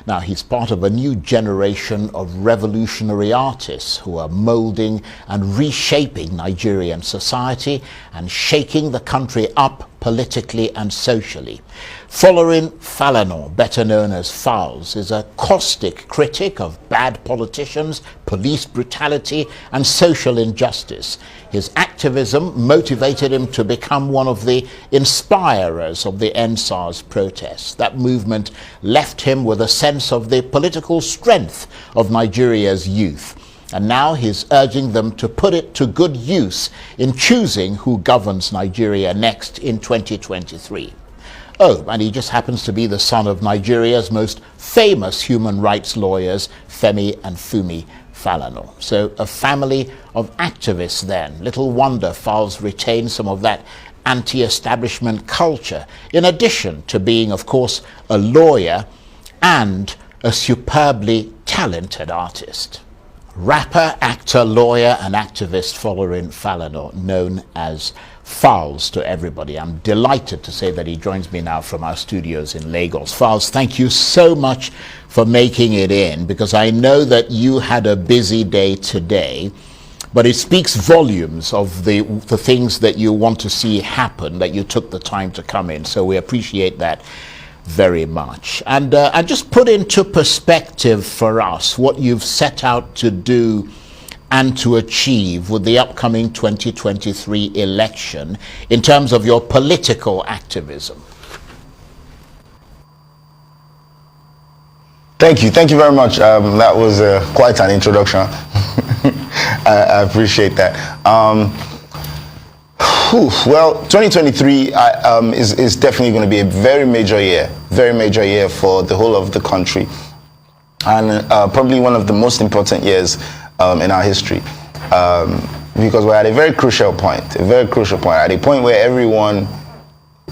Now, he's part of a new generation of revolutionary artists who are molding and reshaping Nigerian society and shaking the country up politically and socially. Folarin Falana, better known as Falz, is a caustic critic of bad politicians, police brutality, and social injustice. His activism motivated him to become one of the inspirers of the EndSARS protests. That movement left him with a sense of the political strength of Nigeria's youth. And now he's urging them to put it to good use in choosing who governs Nigeria next in 2023. Oh, and he just happens to be the son of Nigeria's most famous human rights lawyers, Femi and Fumi Falana. So a family of activists then. Little wonder Falz retained some of that anti-establishment culture, in addition to being, of course, a lawyer and a superbly talented artist. Rapper, actor, lawyer, and activist Folarin Falana, known as Falz to everybody. I'm delighted to say that he joins me now from our studios in Lagos. Falz, thank you so much for making it in, because I know that you had a busy day today, but it speaks volumes of the things that you want to see happen, that you took the time to come in. So we appreciate that very much. And just put into perspective for us what you've set out to do and to achieve with the upcoming 2023 election in terms of your political activism. Thank you very much. That was quite an introduction. I appreciate that. Well, 2023 is definitely going to be a very major year for the whole of the country, and probably one of the most important years in our history, because we're at a very crucial point, at a point where everyone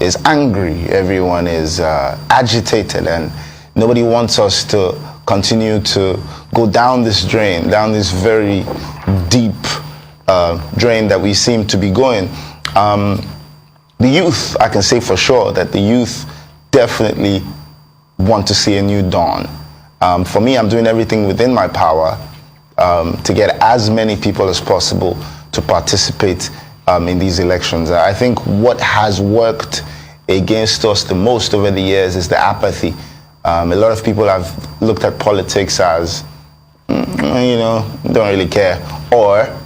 is angry, everyone is agitated, and nobody wants us to continue to go down this drain, down this very deep drain that we seem to be going. The youth, I can say for sure that the youth definitely want to see a new dawn. For me, I'm doing everything within my power to get as many people as possible to participate in these elections. I think what has worked against us the most over the years is the apathy. A lot of people have looked at politics as, don't really care, or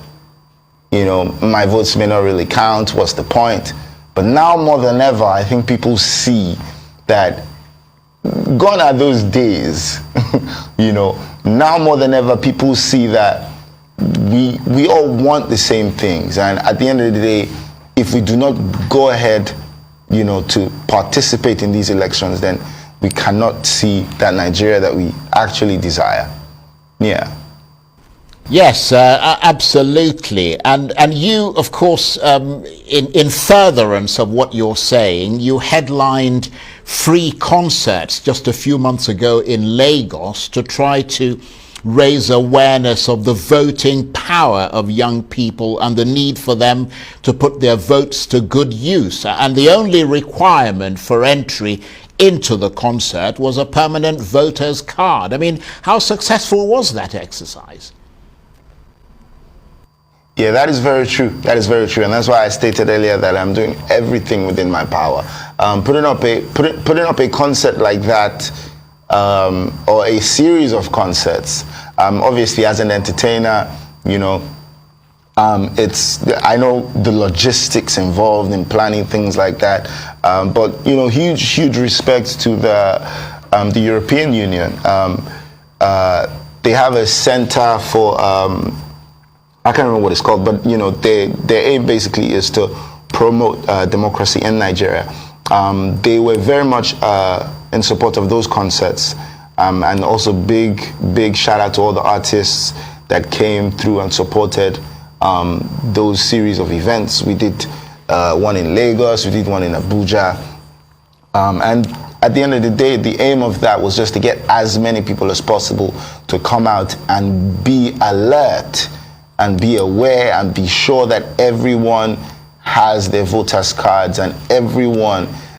my votes may not really count, what's the point? But now more than ever, I think people see that gone are those days. Now more than ever, people see that we all want the same things. And at the end of the day, if we do not go ahead, to participate in these elections, then we cannot see that Nigeria that we actually desire. Yeah. Yes, absolutely. And you, of course, in furtherance of what you're saying, you headlined free concerts just a few months ago in Lagos to try to raise awareness of the voting power of young people and the need for them to put their votes to good use. And the only requirement for entry into the concert was a permanent voter's card. I mean, how successful was that exercise? Yeah, that is very true. And that's why I stated earlier that I'm doing everything within my power. Putting up a concert like that, or a series of concerts. Obviously, as an entertainer, I know the logistics involved in planning things like that. But huge respect to the European Union. They have a center for. I can't remember what it's called, but their aim basically is to promote democracy in Nigeria. They were very much in support of those concerts, and also big shout out to all the artists that came through and supported those series of events. We did one in Lagos, we did one in Abuja, and at the end of the day, the aim of that was just to get as many people as possible to come out and be alert and be aware and be sure that everyone has their voters' cards and everyone